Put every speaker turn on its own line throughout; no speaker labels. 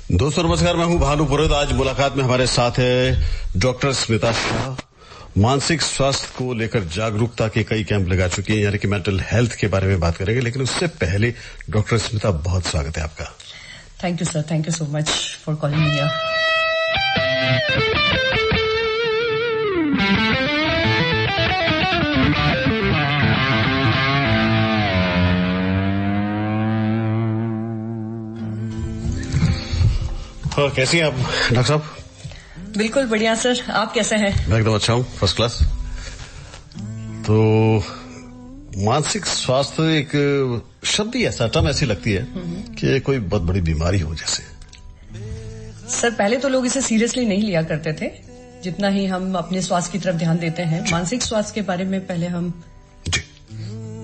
दोस्तों नमस्कार, मैं हूं भानु पुरोहित। आज मुलाकात में हमारे साथ है डॉक्टर स्मिता शाह। मानसिक स्वास्थ्य को लेकर जागरूकता के कई कैंप लगा चुकी हैं, यानी कि मेंटल हेल्थ के बारे में बात करेंगे। लेकिन उससे पहले डॉक्टर स्मिता, बहुत स्वागत है आपका।
Thank you sir, thank you so much for calling me here.
कैसी हैं आप डॉक्टर साहब?
बिल्कुल बढ़िया सर, आप कैसे हैं?
मैं एकदम अच्छा हूं, फर्स्ट क्लास। तो मानसिक स्वास्थ्य एक शब्द ही ऐसा, टर्म ऐसी लगती है कि कोई बहुत बड़ी बीमारी हो जैसे।
सर पहले तो लोग इसे सीरियसली नहीं लिया करते थे जितना ही हम अपने स्वास्थ्य की तरफ ध्यान देते हैं। मानसिक स्वास्थ्य के बारे में पहले हम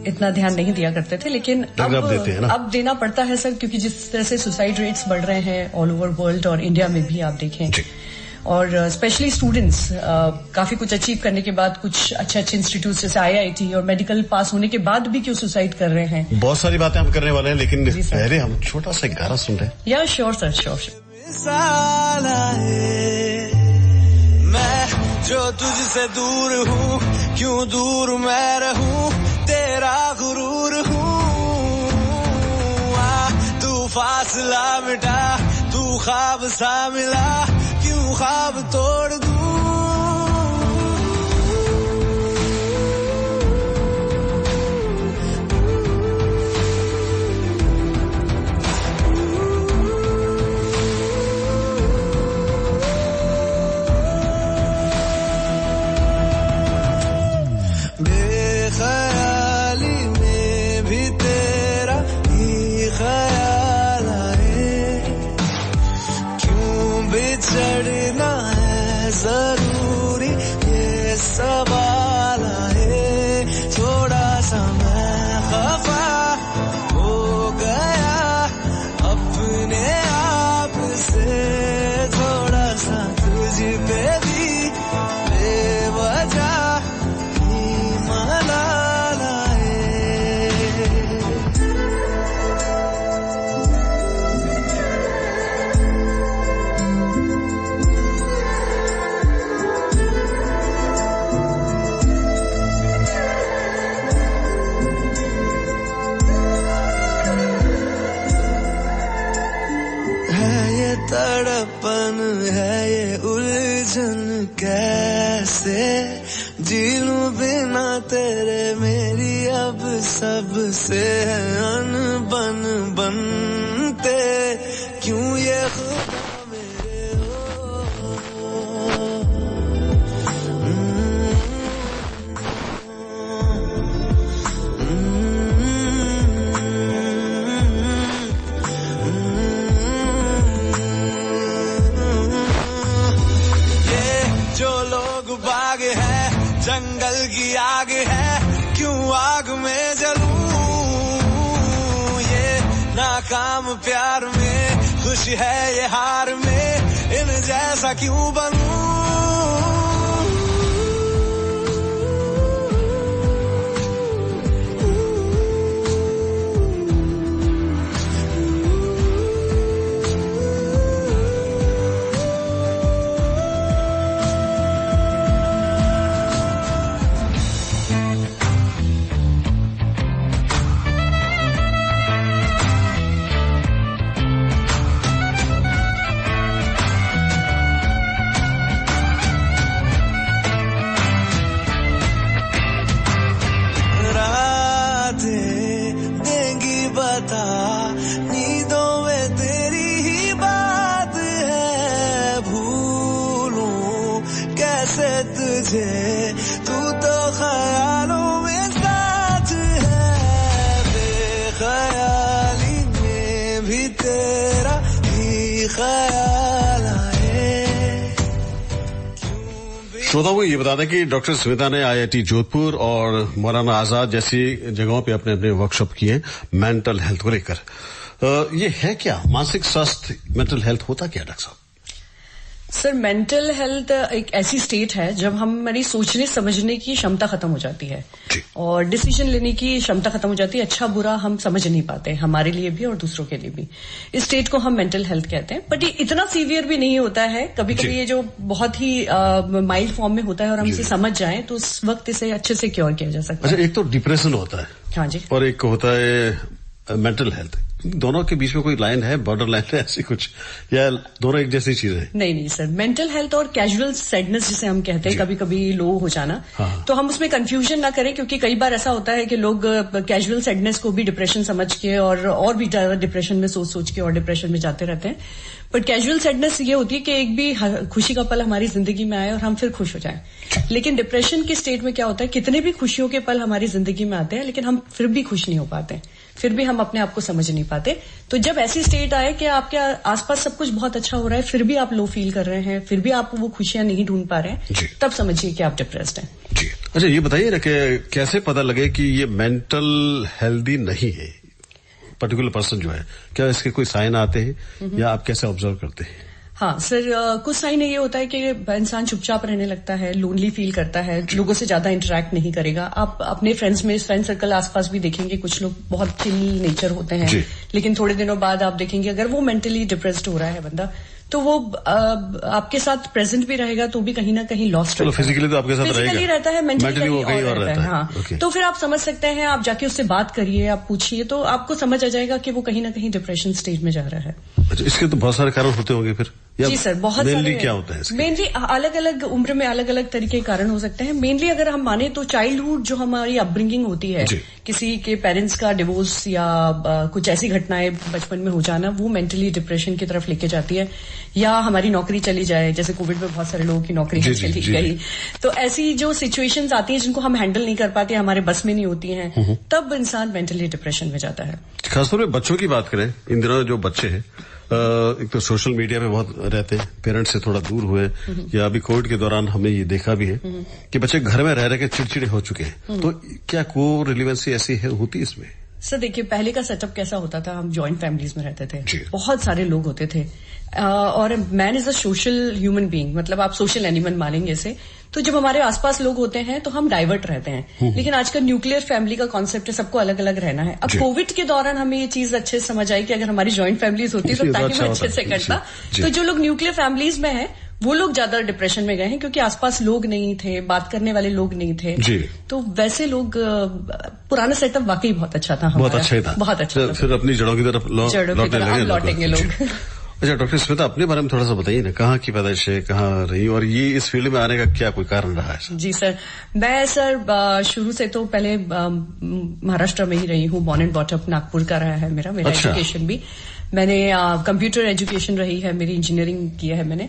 इतना ध्यान नहीं दिया करते थे, लेकिन अब देते हैं ना? अब देना पड़ता है सर, क्योंकि जिस तरह से सुसाइड रेट्स बढ़ रहे हैं ऑल ओवर वर्ल्ड और इंडिया में भी आप देखें, और स्पेशली स्टूडेंट्स काफी कुछ अचीव करने के बाद कुछ अच्छे इंस्टीट्यूट जैसे IIT और मेडिकल पास होने के बाद भी क्यों सुसाइड कर रहे हैं। बहुत
सारी बातें हम करने वाले हैं, लेकिन पहले हम छोटा सा गाना सुन रहे हैं।
या श्योर सर, श्योर।
मैं जो तुझसे दूर हूँ, क्यों दूर मैं रहूं, तेरा गुरूर हूँ। तू फासला मिटा, तू ख्वाब सा मिला, क्यों ख्वाब तोड़ दूं। बेख्याली में भी तेरा ही ख्याल आए, क्यों बिछड़ना है जरूरी ये सवाल आए। थोड़ा सा मैं खफा हो गया अपने आप से, थोड़ा सा तुझ पे भी बेवजह तड़पन है ये उलझन, कैसे जी लूं बिना तेरे, मेरी अब सबसे है अनबन बनते, क्यों ये खुदा मेरे जंगल की आग है, क्यों आग में जलूं। ये नाकाम प्यार में खुश है ये हार में, इन जैसा क्यों बनूं। नींदों में तेरी ही बात है, भूलूं कैसे तुझे, तू तो ख्यालों में साथ है। बेख्याली में भी तेरा ही ख्याल आए।
श्रोताओं को ये बता दें कि डॉक्टर स्मिता ने IIT जोधपुर और मौलाना आजाद जैसी जगहों पे अपने अपने वर्कशॉप किए मेंटल हेल्थ को लेकर। ये है क्या मानसिक स्वास्थ्य, मेंटल हेल्थ होता क्या डॉक्टर साहब?
सर मेंटल हेल्थ एक ऐसी स्टेट है जब हमारी सोचने समझने की क्षमता खत्म हो जाती है और डिसीजन लेने की क्षमता खत्म हो जाती है। अच्छा बुरा हम समझ नहीं पाते, हमारे लिए भी और दूसरों के लिए भी। इस स्टेट को हम मेंटल हेल्थ कहते हैं। बट ये इतना सीवियर भी नहीं होता है। कभी कभी ये जो बहुत ही माइल्ड फॉर्म में होता है और हम इसे समझ जाएं तो उस वक्त इसे अच्छे से क्योर किया जा सकता है।
अच्छा, एक तो डिप्रेशन होता है,
हाँ जी,
और एक होता है मेंटल हेल्थ। दोनों के बीच में कोई लाइन है, बॉर्डर लाइन है ऐसी कुछ, या दोनों एक जैसी चीज है?
नहीं सर, मेंटल हेल्थ और कैजुअल सैडनेस जिसे हम कहते हैं, कभी कभी लो हो जाना, तो हम उसमें कंफ्यूजन ना करें, क्योंकि कई बार ऐसा होता है कि लोग कैजुअल सैडनेस को भी डिप्रेशन समझ के और भी ज्यादा डिप्रेशन में सोच के और डिप्रेशन में जाते रहते हैं। बट कैजुअल सैडनेस ये होती है कि एक भी खुशी का पल हमारी जिंदगी में आए और हम फिर खुश हो जाएं। लेकिन डिप्रेशन की स्टेट में क्या होता है, कितने भी खुशियों के पल हमारी जिंदगी में आते हैं लेकिन हम फिर भी खुश नहीं हो पाते, फिर भी हम अपने आप को समझ नहीं पाते। तो जब ऐसी स्टेट आए कि आपके आसपास सब कुछ बहुत अच्छा हो रहा है, फिर भी आप लो फील कर रहे हैं, फिर भी आप वो खुशियां नहीं ढूंढ पा रहे हैं, तब समझिए कि आप डिप्रेस्ड हैं।
जी। अच्छा, ये बताइए ना कि कैसे पता लगे कि ये मेंटल हेल्दी नहीं है पर्टिकुलर पर्सन जो है? क्या इसके कोई साइन आते हैं या आप कैसे ऑब्जर्व करते हैं?
हाँ सर, कुछ साइन ये होता है कि इंसान चुपचाप रहने लगता है, लोनली फील करता है, लोगों से ज्यादा इंटरेक्ट नहीं करेगा। आप अपने फ्रेंड्स में, फ्रेंड सर्कल आसपास भी देखेंगे, कुछ लोग बहुत चिल नेचर होते हैं, लेकिन थोड़े दिनों बाद आप देखेंगे अगर वो मेंटली डिप्रेस्ड हो रहा है बंदा, तो वो आपके साथ प्रेजेंट भी रहेगा तो भी कहीं ना कहीं लॉस्ट रहता है।
फिजिकली तो आपके साथ
फिजिकली रहता है, मेंटली
वो कहीं और रहता है।
हाँ, तो फिर आप समझ सकते हैं, आप जाके उससे बात करिए, आप पूछिए, तो आपको समझ आ जाएगा कि वो कहीं ना कहीं डिप्रेशन स्टेज में जा रहा है।
अच्छा, इसके तो बहुत सारे कारण होते होंगे फिर?
जी सर, बहुत
मेनली क्या होता है?
मेनली अलग अलग उम्र में अलग अलग तरीके के कारण हो सकते हैं। मेनली अगर हम माने तो चाइल्डहुड जो हमारी अपब्रिंगिंग होती है, किसी के पेरेंट्स का डिवोर्स या कुछ ऐसी घटनाएं बचपन में हो जाना, वो मेंटली डिप्रेशन की तरफ लेके जाती है। या हमारी नौकरी चली जाए, जैसे कोविड में बहुत सारे लोगों की नौकरी चली गई, तो ऐसी जो सिचुएशंस आती हैं जिनको हम हैंडल नहीं कर पाते, हमारे बस में नहीं होती हैं, तब इंसान मेंटली डिप्रेशन में जाता है।
खासतौर पर बच्चों की बात करें, इन दिनों जो बच्चे हैं एक तो सोशल मीडिया पे बहुत रहते हैं, पेरेंट्स से थोड़ा दूर हुए, या अभी कोविड के दौरान हमने ये देखा भी है कि बच्चे घर में रह रहे के चिड़चिड़े हो चुके हैं। तो क्या को रिलेवेंसी ऐसी होती है इसमें?
सर देखिए, पहले का सेटअप कैसा होता था, हम जॉइंट फैमिलीज में रहते थे, बहुत सारे लोग होते थे, और man is a social human being, मतलब आप सोशल एनिमल मानेंगे इसे। तो जब हमारे आसपास लोग होते हैं तो हम डाइवर्ट रहते हैं। लेकिन आजकल न्यूक्लियर फैमिली का कॉन्सेप्ट है, सबको अलग अलग रहना है। अब कोविड के दौरान हमें ये चीज अच्छे से समझ आई कि अगर हमारी जॉइंट फैमिलीज होती तो ताकि मैं अच्छे से करता। तो जो लोग न्यूक्लियर फैमिलीज में है वो लोग ज्यादा डिप्रेशन में गए हैं, क्योंकि आसपास लोग नहीं थे, बात करने वाले लोग नहीं थे। तो वैसे लोग, पुराना सेटअप वाकई बहुत अच्छा था,
बहुत अच्छा था,
बहुत अच्छा था।
फिर अपनी जड़ों की तरफ
लौटेंगे लोग।
अच्छा डॉक्टर स्मिता, अपने बारे में थोड़ा सा बताइए ना, कहाँ की पैदाइश है, कहाँ रही, और ये इस फील्ड में आने का क्या कोई कारण रहा है? जी
सर, मैं शुरू से तो पहले महाराष्ट्र में ही रही हूँ, born and bought up Nagpur का रहा है मेरा एजुकेशन भी। मैंने कंप्यूटर एजुकेशन रही है मेरी, इंजीनियरिंग किया है मैंने,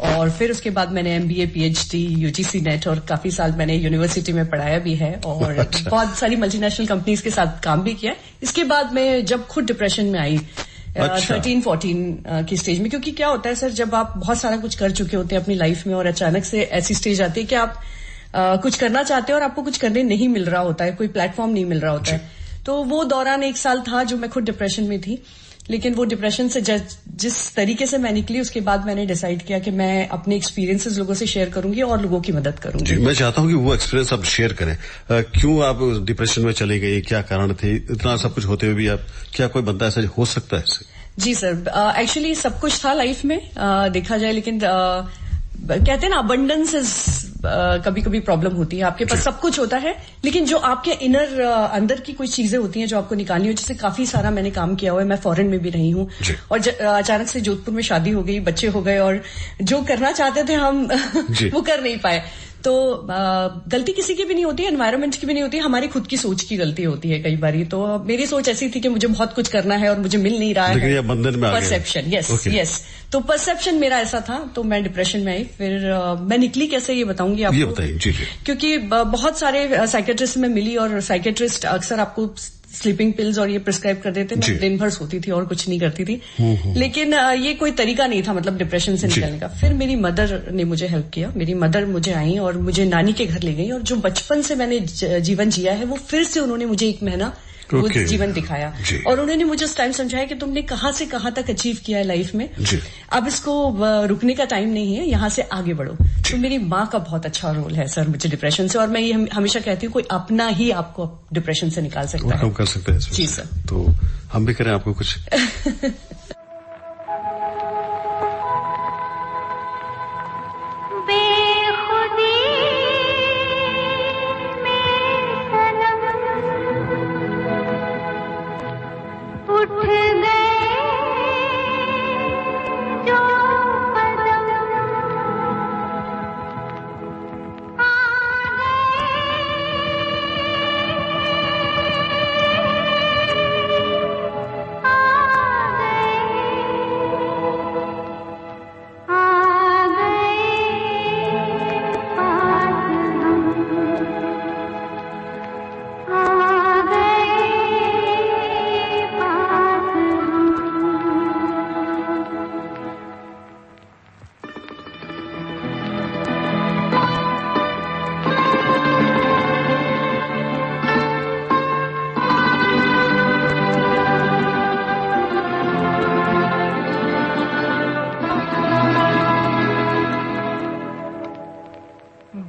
और फिर उसके बाद मैंने MBA PhD UGC नेट और काफी साल मैंने यूनिवर्सिटी में पढ़ाया भी है, और बहुत सारी मल्टीनेशनल कंपनीज के साथ काम भी किया। इसके बाद मैं जब खुद डिप्रेशन में आई 13-14 की स्टेज में, क्योंकि क्या होता है सर, जब आप बहुत सारा कुछ कर चुके होते हैं अपनी लाइफ में और अचानक से ऐसी स्टेज आती है कि आप कुछ करना चाहते हैं और आपको कुछ करने नहीं मिल रहा होता है, कोई प्लेटफॉर्म नहीं मिल रहा होता है। तो वो दौरान 1 साल था जो मैं खुद डिप्रेशन में थी। लेकिन वो डिप्रेशन से जिस तरीके से मैं निकली, उसके बाद मैंने डिसाइड किया कि मैं अपने एक्सपीरियंसेस लोगों से शेयर करूंगी और लोगों की मदद करूंगी।
मैं चाहता हूं कि वो एक्सपीरियंस आप शेयर करें। क्यों आप डिप्रेशन में चले गए, क्या कारण थे? इतना सब कुछ होते हुए भी आप, क्या कोई बंदा ऐसा हो सकता है?
जी सर, एक्चुअली सब कुछ था लाइफ में, देखा जाए, लेकिन कहते हैं ना, अबंडेंस इज कभी कभी प्रॉब्लम होती है। आपके पास सब कुछ होता है, लेकिन जो आपके इनर अंदर की कोई चीजें होती हैं जो आपको निकालनी हो, जैसे काफी सारा मैंने काम किया हुआ है, मैं फॉरेन में भी रही हूँ, और अचानक से जोधपुर में शादी हो गई, बच्चे हो गए, और जो करना चाहते थे हम वो कर नहीं पाए। तो गलती किसी की भी नहीं होती है, एनवायरनमेंट की भी नहीं होती है, हमारी खुद की सोच की गलती होती है कई बारी। तो मेरी सोच ऐसी थी कि मुझे बहुत कुछ करना है और मुझे मिल नहीं रहा है, परसेप्शन, यस, तो परसेप्शन मेरा ऐसा था, तो मैं डिप्रेशन में आई। फिर मैं निकली कैसे, ये बताऊंगी आपको,
ये बताइए।
क्योंकि बहुत सारे साइकेट्रिस्ट में मिली, और साइकेट्रिस्ट अक्सर आपको स्लीपिंग पिल्स और ये प्रिस्क्राइब कर देते, मैं दिन भर सोती थी और कुछ नहीं करती थी, लेकिन ये कोई तरीका नहीं था मतलब डिप्रेशन से निकलने का। फिर मेरी मदर ने मुझे हेल्प किया, मेरी मदर मुझे आई और मुझे नानी के घर ले गई, और जो बचपन से मैंने जीवन जिया है वो फिर से उन्होंने मुझे 1 महीना वो जीवन दिखाया और उन्होंने मुझे उस टाइम समझाया कि तुमने कहां से कहां तक अचीव किया है लाइफ में, अब इसको रुकने का टाइम नहीं है, यहां से आगे बढ़ो। तो मेरी माँ का बहुत अच्छा रोल है सर मुझे डिप्रेशन से, और मैं ये हमेशा कहती हूँ कोई अपना ही आपको डिप्रेशन से निकाल सकता है।
हम कर सकते हैं
जी सर।
तो हम भी करें आपको कुछ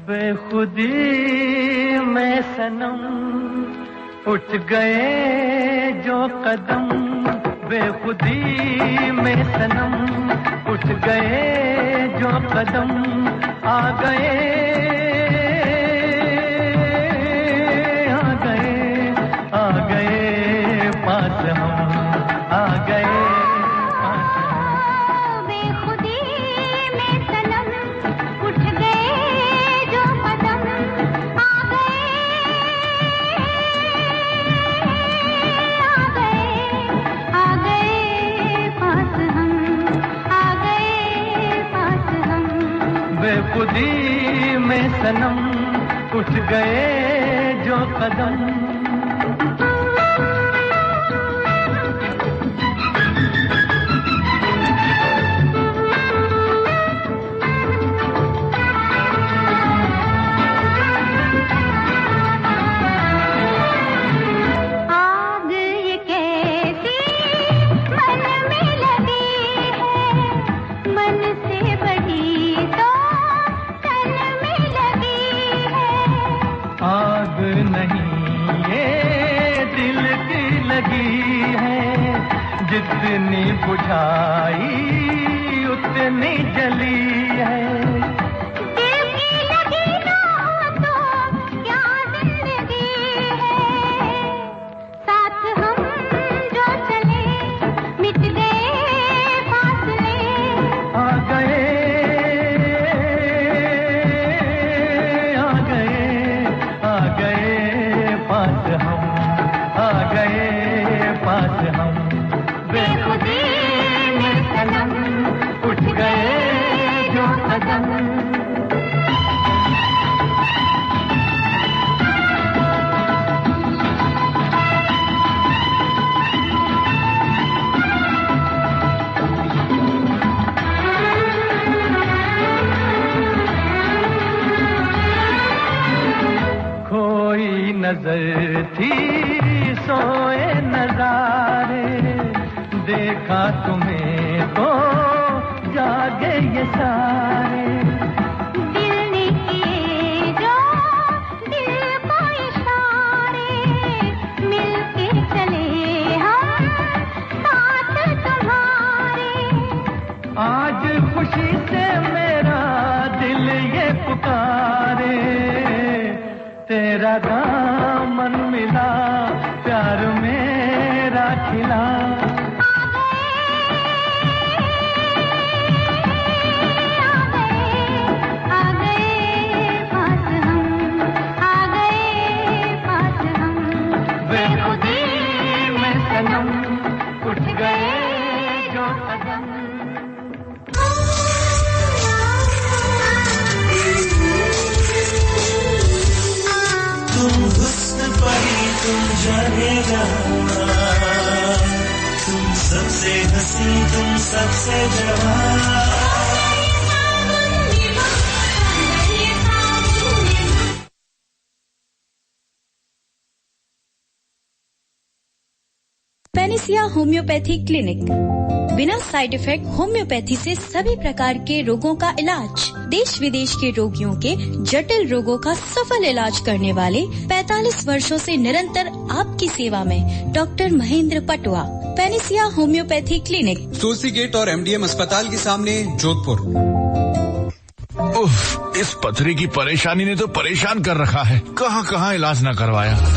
बेखुदी में सनम उठ गए जो कदम, बेखुदी में सनम उठ गए जो कदम, आ गए पास हम, आ गए बेखुदी में सनम उठ गए जो कदम। जितनी बुझाई उतनी जली है, दिल की लगी ना हो तो क्या जिंदगी है, साथ हम जो चले मिट गए फासले, आ गए पास हम, आ गए पास हम, बेखुदी में सनम उठ गए जो कदम। खोई नजर थी सोए नजारे, देखा तुम्हें तो जागे ये सारे, दिल ने किए जो दिल को इशारे, मिलके चले हम साथ तुम्हारे, आज खुशी से मेरा दिल ये पुकारे, तेरा दामन मिला प्यार मेरा खिला, उठ गए जो कदम।
तुम हुस्न परी तुम जानेगा, तुम सबसे हंसी तुम सबसे जवान,
पेनिसिया होम्योपैथी क्लिनिक, बिना साइड इफेक्ट होम्योपैथी से सभी प्रकार के रोगों का इलाज। देश विदेश के रोगियों के जटिल रोगों का सफल इलाज करने वाले 45 वर्षों से निरंतर आपकी सेवा में doctor Mahendra Patwa. Panacea homoeopathy clinic,
Tulsi gate और MDM अस्पताल के सामने, जोधपुर।
उफ, इस पथरी की परेशानी ने तो परेशान कर रखा है। कहाँ इलाज न करवाया।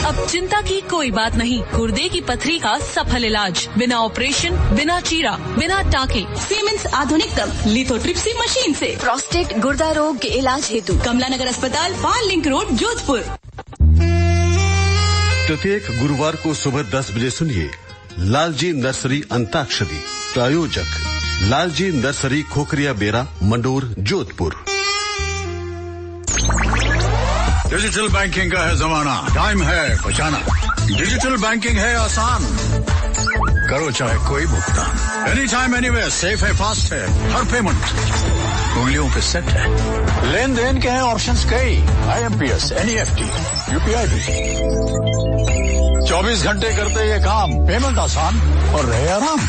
अब चिंता की कोई बात नहीं। गुर्दे की पथरी का सफल इलाज, बिना ऑपरेशन, बिना चीरा, बिना टाके, सीमेंस आधुनिकतम लिथोट्रिप्सी मशीन से।
प्रोस्टेट गुर्दा रोग के इलाज हेतु
कमला नगर अस्पताल, पाल लिंक रोड, जोधपुर।
प्रत्येक गुरुवार को सुबह 10 बजे सुनिए लालजी नर्सरी अंताक्षरी। प्रायोजक लालजी नर्सरी, खोखरिया बेरा, मंडोर, जोधपुर।
डिजिटल बैंकिंग का है जमाना, टाइम है बचाना। डिजिटल बैंकिंग है आसान, करो चाहे कोई भुगतान, एनी टाइम एनीवेयर, सेफ है, फास्ट है, हर पेमेंट उंगलियों पे सेट है। लेन देन के हैं ऑप्शंस कई, IMPS, NEFT, UPI भी। 24 घंटे करते ये काम, पेमेंट आसान और रहे आराम।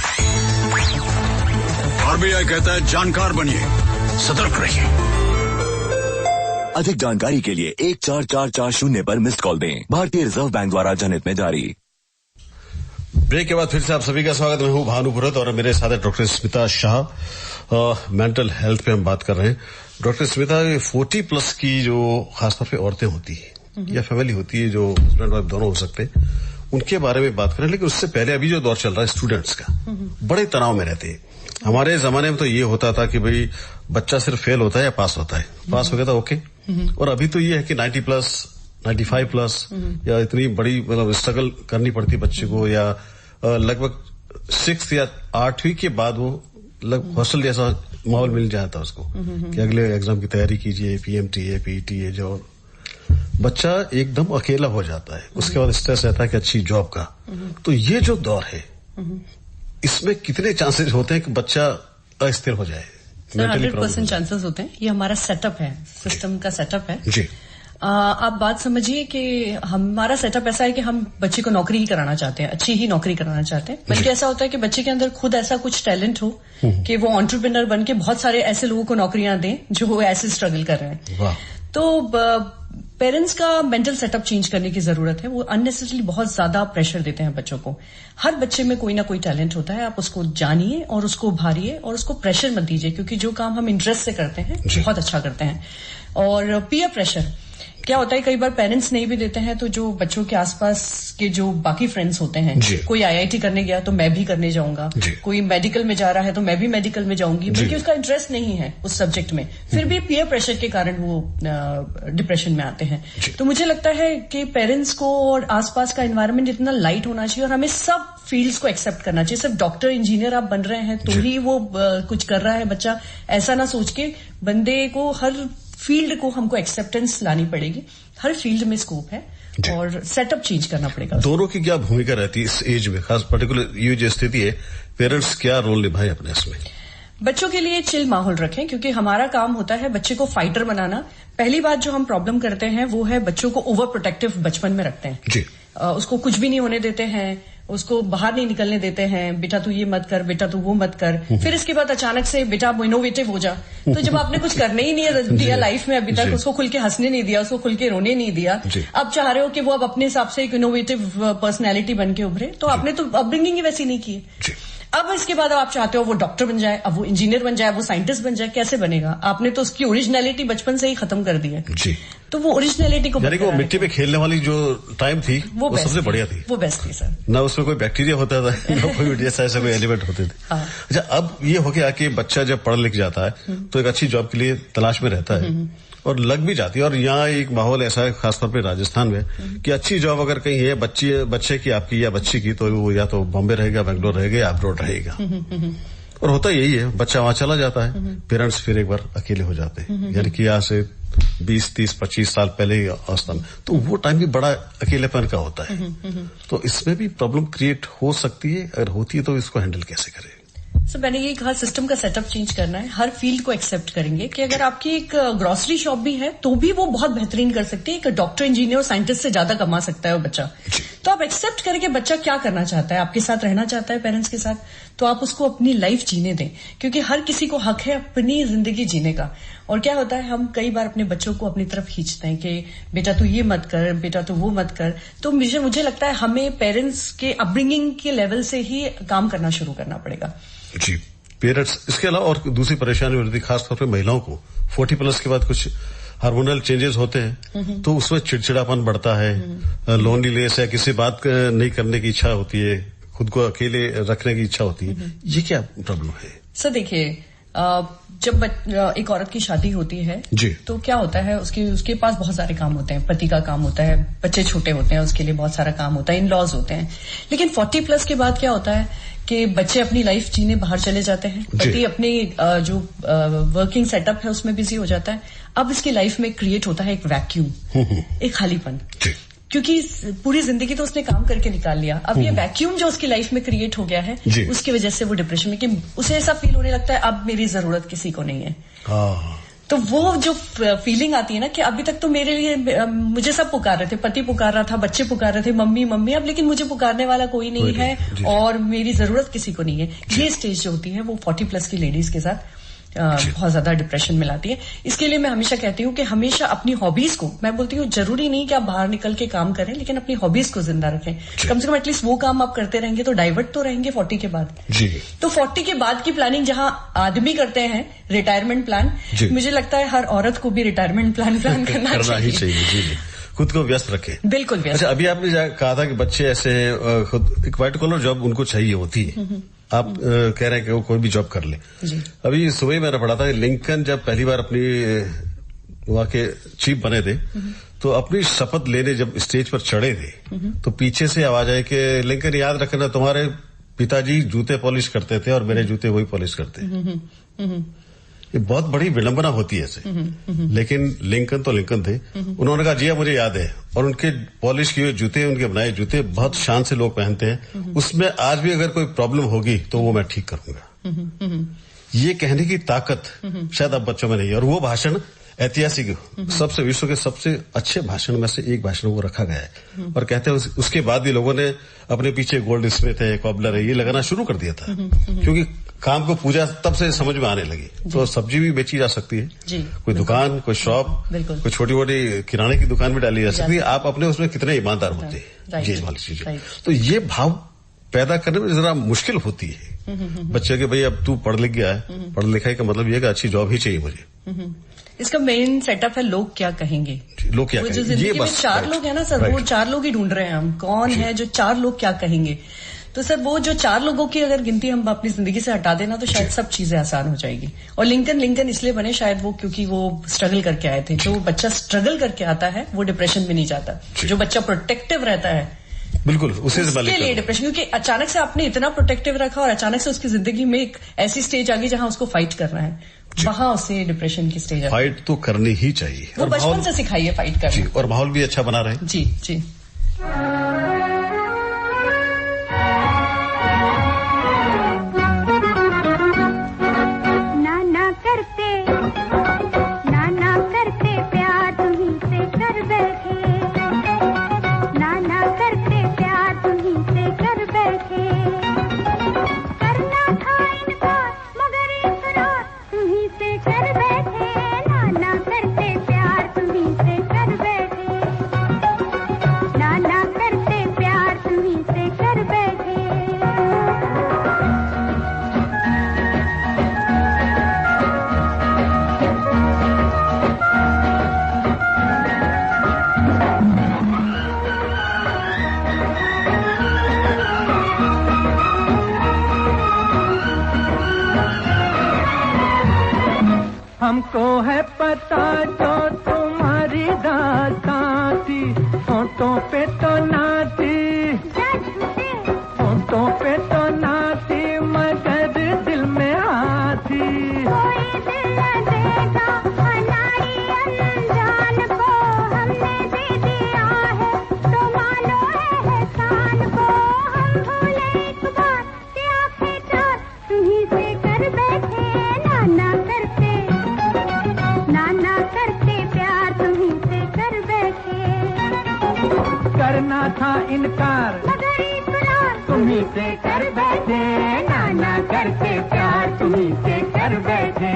RBI कहता है जानकार बनिए, सतर्क रहिए।
अधिक जानकारी के लिए 14440 पर मिस्ड कॉल दें। भारतीय रिजर्व बैंक द्वारा जनहित में जारी।
ब्रेक के बाद फिर से आप सभी का स्वागत। मैं हूं भानुपुरत और मेरे साथ doctor Smita Shah. Mental health पे हम बात कर रहे हैं। डॉक्टर स्मिता, 40+ की जो खासतौर पे औरतें होती है या फैमिली होती है, जो हस्बैंड वाइफ दोनों हो सकते हैं, उनके बारे में बात करें। लेकिन उससे पहले अभी जो दौर चल रहा है स्टूडेंट्स का, बड़े तनाव में रहते हैं। हमारे जमाने में तो ये होता था कि भाई बच्चा सिर्फ फेल होता है या पास होता है, पास हो गया था ओके। और अभी तो ये है कि 90+, 95+ या इतनी बड़ी मतलब स्ट्रगल करनी पड़ती बच्चे को, या लगभग 6th या 8वीं के बाद वो हॉस्टल जैसा माहौल मिल जाता है उसको कि अगले एग्जाम की तैयारी कीजिए, PMTA, PETA, जो बच्चा एकदम अकेला हो जाता है। उसके बाद स्ट्रेस रहता है कि अच्छी जॉब का। तो ये जो दौर है, इसमें कितने चांसेस होते हैं कि बच्चा अस्थिर हो जाए?
100% चांसेस होते हैं। ये हमारा सेटअप है, सिस्टम का सेटअप है
जी।
आप बात समझिए कि हमारा सेटअप ऐसा है कि हम बच्चे को नौकरी ही कराना चाहते हैं, अच्छी ही नौकरी कराना चाहते हैं। बल्कि ऐसा होता है कि बच्चे के अंदर खुद ऐसा कुछ टैलेंट हो कि वो एंटरप्रेन्योर बन के बहुत सारे ऐसे लोगों को नौकरियां दें जो ऐसे स्ट्रगल कर रहे हैं। तो पेरेंट्स का मेंटल सेटअप चेंज करने की जरूरत है। वो अननेसेसरली बहुत ज्यादा प्रेशर देते हैं बच्चों को। हर बच्चे में कोई ना कोई टैलेंट होता है, आप उसको जानिए और उसको उभारिए और उसको प्रेशर मत दीजिए, क्योंकि जो काम हम इंटरेस्ट से करते हैं बहुत अच्छा करते हैं। और पीयर प्रेशर क्या होता है, कई बार पेरेंट्स नहीं भी देते हैं तो जो बच्चों के आसपास के जो बाकी फ्रेंड्स होते हैं, कोई IIT करने गया तो मैं भी करने जाऊंगा, कोई मेडिकल में जा रहा है तो मैं भी मेडिकल में जाऊंगी, बल्कि उसका इंटरेस्ट नहीं है उस सब्जेक्ट में, फिर भी पीयर प्रेशर के कारण वो डिप्रेशन में आते हैं। तो मुझे लगता है कि पेरेंट्स को और आसपास का एनवायरनमेंट इतना लाइट होना चाहिए और हमें सब फील्ड्स को एक्सेप्ट करना चाहिए। सिर्फ डॉक्टर इंजीनियर आप बन रहे हैं तो ही वो कुछ कर रहा है बच्चा, ऐसा ना सोच के बंदे को हर फील्ड को हमको एक्सेप्टेंस लानी पड़ेगी। हर फील्ड में स्कोप है और सेटअप चेंज करना पड़ेगा।
दोनों की क्या भूमिका रहती है इस एज में, खास पर्टिकुलर ये जो स्थिति है, पेरेंट्स क्या रोल निभाए अपने इसमें?
बच्चों के लिए चिल माहौल रखें, क्योंकि हमारा काम होता है बच्चे को फाइटर बनाना। पहली बात जो हम प्रॉब्लम करते हैं वो है बच्चों को ओवर प्रोटेक्टिव बचपन में रखते हैं जी। उसको कुछ भी नहीं होने देते हैं, उसको बाहर नहीं निकलने देते हैं, बेटा तू ये मत कर, बेटा तू वो मत कर। फिर इसके बाद अचानक से बेटा इनोवेटिव हो जा। तो जब आपने कुछ करने ही नहीं दिया लाइफ में अभी तक, उसको खुल के हंसने नहीं दिया, उसको खुल के रोने नहीं दिया, अब चाह रहे हो कि वो अब अपने हिसाब से एक इनोवेटिव पर्सनैलिटी बन के उभरे, तो आपने तो अपब्रिंगिंग ही वैसी नहीं की है। अब इसके बाद आप चाहते हो वो डॉक्टर बन जाए, अब वो इंजीनियर बन जाए, वो साइंटिस्ट बन जाए, कैसे बनेगा? आपने तो उसकी ओरिजिनलिटी बचपन से ही खत्म कर दी है जी। तो वो ओरिजिनलिटी को, यानी कि वो
मिट्टी पे खेलने वाली जो टाइम थी वो सबसे बढ़िया थी,
वो बेस्ट थी सर।
ना उसमें कोई बैक्टीरिया होता था, ना कोई ऐसा कोई एलिमेंट होते थे। अच्छा, अब ये हो गया कि बच्चा जब पढ़ लिख जाता है तो एक अच्छी जॉब के लिए तलाश में रहता है और लग भी जाती है। और यहाँ एक माहौल ऐसा है, खासतौर पे राजस्थान में, कि अच्छी जॉब अगर कहीं है बच्चे की, आपकी या बच्ची की, तो वो या तो बॉम्बे रहेगा, बेंगलोर रहेगा या अब्रॉड रहेगा। और होता यही है, बच्चा वहां चला जाता है, पेरेंट्स फिर एक बार अकेले हो जाते हैं। यानी कि यहाँ से 20, 30, 25 साल पहले अवस्था में, तो वो टाइम भी बड़ा अकेलेपन का होता है। तो इसमें भी प्रॉब्लम क्रिएट हो सकती है, अगर होती है तो इसको हैंडल कैसे करें?
सर मैंने ये कहा, सिस्टम का सेटअप चेंज करना है। हर फील्ड को एक्सेप्ट करेंगे कि अगर आपकी एक ग्रोसरी शॉप भी है तो भी वो बहुत बेहतरीन कर सकती है। एक डॉक्टर, इंजीनियर और साइंटिस्ट से ज्यादा कमा सकता है वो बच्चा। तो आप एक्सेप्ट करें कि बच्चा क्या करना चाहता है, आपके साथ रहना चाहता है पेरेंट्स के साथ, तो आप उसको अपनी लाइफ जीने दें, क्योंकि हर किसी को हक है अपनी जिंदगी जीने का। और क्या होता है, हम कई बार अपने बच्चों को अपनी तरफ खींचते हैं कि बेटा तू ये मत कर, बेटा तू वो मत कर। तो मुझे लगता है हमें पेरेंट्स के अपब्रिंगिंग के लेवल से ही काम करना शुरू करना पड़ेगा।
जी, पेरेंट्स। इसके अलावा और दूसरी परेशानी होती है खासतौर पर महिलाओं को, 40+ के बाद कुछ हार्मोनल चेंजेस होते हैं, तो उसमें चिड़चिड़ापन बढ़ता है, लोनलीनेस है, किसी बात नहीं करने की इच्छा होती है, खुद को अकेले रखने की इच्छा होती है। ये क्या प्रॉब्लम है?
सर देखिए, जब एक औरत की शादी होती है
जी,
तो क्या होता है, उसके पास बहुत सारे काम होते हैं, पति का काम होता है, बच्चे छोटे होते हैं उसके लिए बहुत सारा काम होता है, इन लॉज होते हैं। लेकिन 40+ के बाद क्या होता है कि बच्चे अपनी लाइफ जीने बाहर चले जाते हैं, पति अपनी जो वर्किंग सेटअप है उसमें बिजी हो जाता है। अब इसकी लाइफ में क्रिएट होता है एक वैक्यूम, एक खालीपन, क्योंकि पूरी जिंदगी तो उसने काम करके निकाल लिया। अब ये वैक्यूम जो उसकी लाइफ में क्रिएट हो गया है, उसकी वजह से वो डिप्रेशन में, कि उसे ऐसा फील होने लगता है अब मेरी जरूरत किसी को नहीं है। तो वो जो फीलिंग आती है ना कि अभी तक तो मेरे लिए मुझे सब पुकार रहे थे, पति पुकार रहा था, बच्चे पुकार रहे थे, मम्मी मम्मी, अब लेकिन मुझे पुकारने वाला कोई नहीं है और मेरी जरूरत किसी को नहीं है। ये स्टेज जो होती है वो 40+ की लेडीज के साथ बहुत ज्यादा डिप्रेशन में लाती है। इसके लिए मैं हमेशा कहती हूँ कि हमेशा अपनी हॉबीज को, मैं बोलती हूँ जरूरी नहीं कि आप बाहर निकल के काम करें, लेकिन अपनी हॉबीज को जिंदा रखें। कम से कम एटलीस्ट वो काम आप करते रहेंगे तो डाइवर्ट तो रहेंगे 40 के बाद।
जी।
तो 40 के बाद की प्लानिंग जहां आदमी करते हैं रिटायरमेंट प्लान, मुझे लगता है हर औरत को भी रिटायरमेंट प्लान करना चाहिए। जी,
खुद को व्यस्त रखे।
बिल्कुल व्यस्त।
अच्छा, अभी आपने कहा था कि बच्चे ऐसे खुद एक व्हाइट कॉलर जॉब उनको चाहिए होती है, आप कह रहे हैं कि वो कोई भी जॉब कर ले। अभी सुबह मैंने पढ़ा था कि लिंकन जब पहली बार अपनी वहां के चीफ बने थे, तो अपनी शपथ लेने जब स्टेज पर चढ़े थे, तो पीछे से आवाज आई कि लिंकन याद रखना तुम्हारे पिताजी जूते पॉलिश करते थे और मेरे जूते वही पॉलिश करते। ये बहुत बड़ी विडंबना होती है ऐसे, लेकिन लिंकन तो लिंकन थे। उन्होंने कहा जी मुझे याद है, और उनके पॉलिश किए जूते, उनके बनाए जूते बहुत शान से लोग पहनते हैं। उसमें आज भी अगर कोई प्रॉब्लम होगी तो वो मैं ठीक करूंगा। ये कहने की ताकत शायद अब बच्चों में नहीं है। और वो भाषण ऐतिहासिक, सबसे विश्व के सबसे अच्छे भाषण में से एक भाषण वो रखा गया है। और कहते हैं उसके बाद भी लोगों ने अपने पीछे गोल्ड स्मिथ है, कॉबलर है, ये लगाना शुरू कर दिया था, क्योंकि काम को पूजा तब से समझ में आने लगी। तो सब्जी भी बेची जा सकती है, कोई दुकान, कोई शॉप, कोई छोटी मोटी किराने की दुकान भी डाली जा सकती है। आप अपने उसमें कितने ईमानदार होते हैं, ये वाली चीजें। तो ये भाव पैदा करने में जरा मुश्किल होती है बच्चे के, भाई अब तू पढ़ लिख गया है, पढ़ लिखाई का मतलब ये कि अच्छी जॉब ही चाहिए मुझे।
इसका मेन सेटअप है लोग क्या कहेंगे।
लोग क्या
कहेंगे, जिंदगी में 4 लोग हैं ना सर, वो 4 लोग ही ढूंढ रहे हैं हम, कौन है जो 4 लोग क्या कहेंगे। तो सर वो जो 4 लोगों की अगर गिनती हम अपनी जिंदगी से हटा देना तो शायद सब चीजें आसान हो जाएगी। और लिंकन इसलिए बने शायद वो, क्योंकि वो स्ट्रगल करके आए थे। जो बच्चा स्ट्रगल करके आता है वो डिप्रेशन में नहीं जाता। जो बच्चा प्रोटेक्टिव रहता है,
बिल्कुल उसके
लिए डिप्रेशन, क्योंकि अचानक से आपने इतना प्रोटेक्टिव रखा और अचानक से उसकी जिंदगी में एक ऐसी स्टेज आ गई जहां उसको फाइट करना है, वहां उसे डिप्रेशन की स्टेज।
फाइट तो करनी ही चाहिए,
वो बचपन से सिखाइए फाइट करना।
और माहौल भी अच्छा बना रहे।
जी जी।
हमको है पता जो तुम्हारी दास्तां थी, होंठों पे तो ना थी, होंठों पे तो ना थी, मगर दिल में आती। कोई दिल देगा हमारी अनजान को, हमने दे दिया है तो मानो एहसान को। हम भूले एक बार कि आखिरकार तुम्हीं से कर बैठे, नाना करते प्यार तुम्हीं से कर बैठे। करना था इनकार, तुम्ही से कर बैठे नाना करके प्यार, तुम्ही से कर बैठे।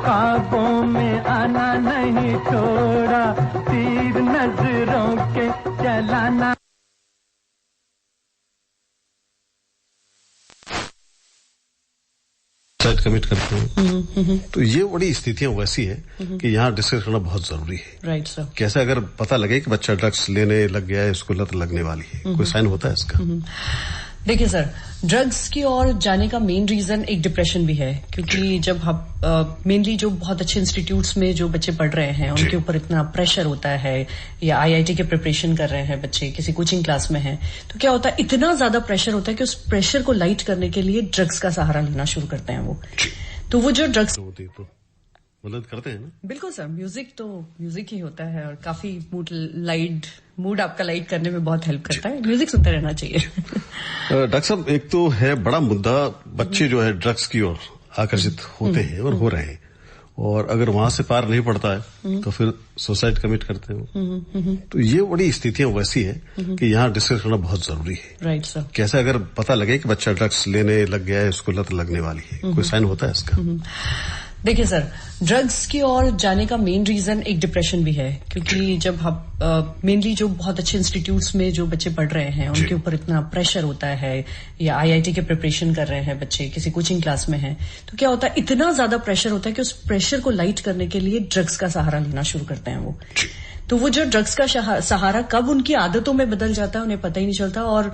ख्वाबों में आना नहीं छोड़ा, तीर नजरों के चलाना।
सुसाइड कमिट करते हैं तो ये बड़ी स्थितियां वैसी है कि यहाँ डिस्कस करना बहुत जरूरी है।
Right sir.
कैसे अगर पता लगे कि बच्चा ड्रग्स लेने लग गया है, उसको लत लगने वाली है, कोई साइन होता है इसका?
देखिए सर, ड्रग्स की ओर जाने का मेन रीजन एक डिप्रेशन भी है, क्योंकि जब हम मेनली जो बहुत अच्छे इंस्टीट्यूट्स में जो बच्चे पढ़ रहे हैं उनके ऊपर इतना प्रेशर होता है, या आईआईटी के प्रिपरेशन कर रहे हैं बच्चे, किसी कोचिंग क्लास में हैं, तो क्या होता है इतना ज्यादा प्रेशर होता है कि उस प्रेशर को लाइट करने के लिए ड्रग्स का सहारा लेना शुरू करते हैं वो। तो वो जो ड्रग्स
होती है तो मदद करते हैं ना?
बिल्कुल सर, म्यूजिक तो म्यूजिक ही होता है और काफी मूड आपका लाइट करने में बहुत हेल्प करता है। म्यूजिक सुनते रहना चाहिए।
डॉक्टर साहब, एक तो है बड़ा मुद्दा, बच्चे जो है ड्रग्स की ओर आकर्षित होते हैं और हो रहे हैं, और अगर वहां से पार नहीं पड़ता है तो फिर सुसाइड कमिट करते हैं। तो ये बड़ी स्थितियां वैसी है कि यहाँ डिस्कस करना बहुत जरूरी है।
Right sir.
कैसे अगर पता लगे कि बच्चा ड्रग्स लेने लग गया है, उसको लत लगने वाली है, कोई साइन होता है इसका?
देखिए सर, ड्रग्स की ओर जाने का मेन रीजन एक डिप्रेशन भी है, क्योंकि जब हम मेनली जो बहुत अच्छे इंस्टीट्यूट्स में जो बच्चे पढ़ रहे हैं उनके ऊपर इतना प्रेशर होता है, या आईआईटी के प्रिपरेशन कर रहे हैं बच्चे, किसी कोचिंग क्लास में हैं, तो क्या होता है इतना ज्यादा प्रेशर होता है कि उस प्रेशर को लाइट करने के लिए ड्रग्स का सहारा लेना शुरू करते हैं वो। तो वो जो ड्रग्स का सहारा कब उनकी आदतों में बदल जाता है उन्हें पता ही नहीं चलता। और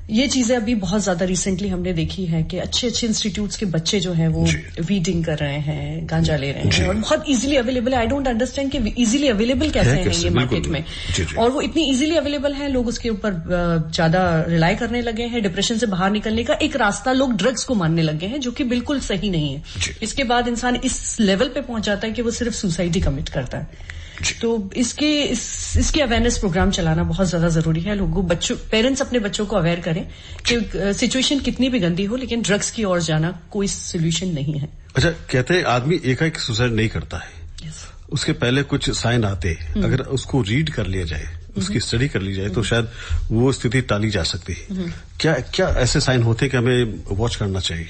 ये चीजें अभी बहुत ज्यादा रिसेंटली हमने देखी है कि अच्छे अच्छे इंस्टीट्यूट्स के बच्चे जो हैं वो वीडिंग कर रहे हैं, गांजा ले रहे हैं, और बहुत इजीली अवेलेबल है। आई डोंट अंडरस्टैंड कि इजीली अवेलेबल कैसे है ये मार्केट में, और वो इतनी इजीली अवेलेबल है, लोग उसके ऊपर ज्यादा रिलाई करने लगे हैं। डिप्रेशन से बाहर निकलने का एक रास्ता लोग ड्रग्स को मानने लगे हैं, जो कि बिल्कुल सही नहीं है। इसके बाद इंसान इस लेवल पे पहुंच जाता है कि वो सिर्फ सुसाइड ही कमिट करता है। तो इसकी अवेयरनेस प्रोग्राम चलाना बहुत ज्यादा जरूरी है। लोगों पेरेंट्स अपने बच्चों को अवेयर करें कि सिचुएशन कितनी भी गंदी हो, लेकिन ड्रग्स की ओर जाना कोई सोल्यूशन नहीं है।
अच्छा, कहते हैं आदमी एकाएक सुसाइड नहीं करता है, उसके पहले कुछ साइन आते हैं, अगर उसको रीड कर लिया जाए, उसकी स्टडी कर ली जाए तो शायद वो स्थिति टाली जा सकती है। क्या ऐसे साइन होते हैं कि हमें वॉच करना चाहिए?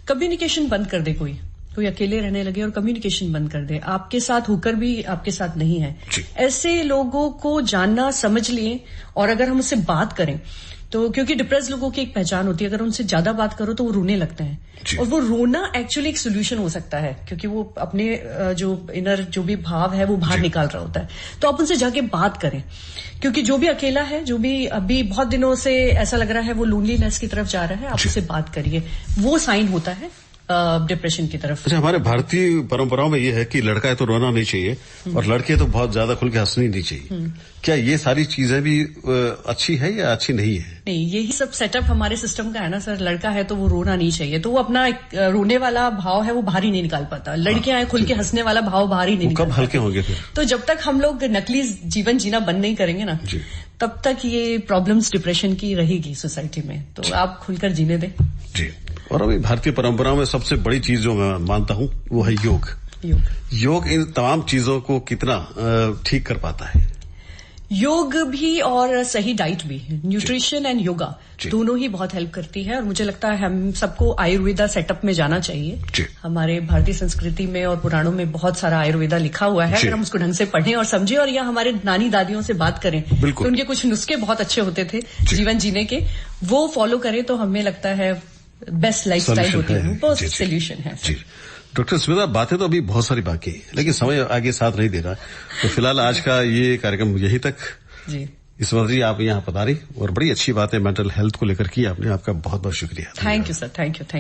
कम्युनिकेशन बंद कर दे, कोई अकेले रहने लगे और कम्युनिकेशन बंद कर दे, आपके साथ होकर भी आपके साथ नहीं है, ऐसे लोगों को जानना, समझ लिए, और अगर हम उससे बात करें तो, क्योंकि डिप्रेस लोगों की एक पहचान होती है, अगर उनसे ज्यादा बात करो तो वो रोने लगते हैं, और वो रोना एक्चुअली एक सोल्यूशन हो सकता है, क्योंकि वो अपने जो इनर जो भी भाव है वो बाहर निकाल रहा होता है। तो आप उनसे जाके बात करें, क्योंकि जो भी अकेला है, जो भी अभी बहुत दिनों से ऐसा लग रहा है वो लोनलीनेस की तरफ जा रहा है, आप उससे बात करिए, वो साइन होता है डिप्रेशन की तरफ।
अच्छा, हमारे भारतीय परंपराओं में ये है कि लड़का है तो रोना नहीं चाहिए, और लड़के तो बहुत ज्यादा खुल के हंसनी नहीं चाहिए। क्या ये सारी चीजें भी अच्छी है या अच्छी नहीं है?
नहीं, यही सब सेटअप हमारे सिस्टम का है ना सर। लड़का है तो वो रोना नहीं चाहिए, तो वो अपना रोने वाला भाव है वो बाहर ही नहीं निकाल पाता। लड़कियां हैं, खुल के हंसने वाला भाव बाहर ही नहीं निकाल
पाता। कब हल्के होंगे फिर?
तो जब तक हम लोग नकली जीवन जीना बंद नहीं करेंगे ना, तब तक ये प्रॉब्लम्स डिप्रेशन की रहेगी सोसाइटी में। तो आप खुलकर जीने दें
जी। और अभी भारतीय परंपराओं में सबसे बड़ी चीज जो मैं मानता हूं वो है योग इन तमाम चीजों को कितना ठीक कर पाता है?
योग भी और सही डाइट भी, न्यूट्रिशन एंड योगा दोनों ही बहुत हेल्प करती है। और मुझे लगता है हम सबको आयुर्वेदा सेटअप में जाना चाहिए। हमारे भारतीय संस्कृति में और पुराणों में बहुत सारा आयुर्वेदा लिखा हुआ है, अगर हम उसको ढंग से पढ़ें और समझें, और या हमारे नानी दादियों से बात करें तो उनके कुछ नुस्खे बहुत अच्छे होते थे जीवन जीने के, वो फॉलो करें तो हमें लगता है बेस्ट लाइफस्टाइल होती है, वो सोल्यूशन है।
डॉक्टर स्मिता, बातें तो अभी बहुत सारी बाकी है, लेकिन समय आगे साथ नहीं दे रहा, तो फिलहाल आज का ये कार्यक्रम यहीं तक जी। इस वक्त आप यहाँ पधारी और बड़ी अच्छी बात है मेंटल हेल्थ को लेकर की आपने, आपका बहुत बहुत शुक्रिया।
Thank you sir, thank you.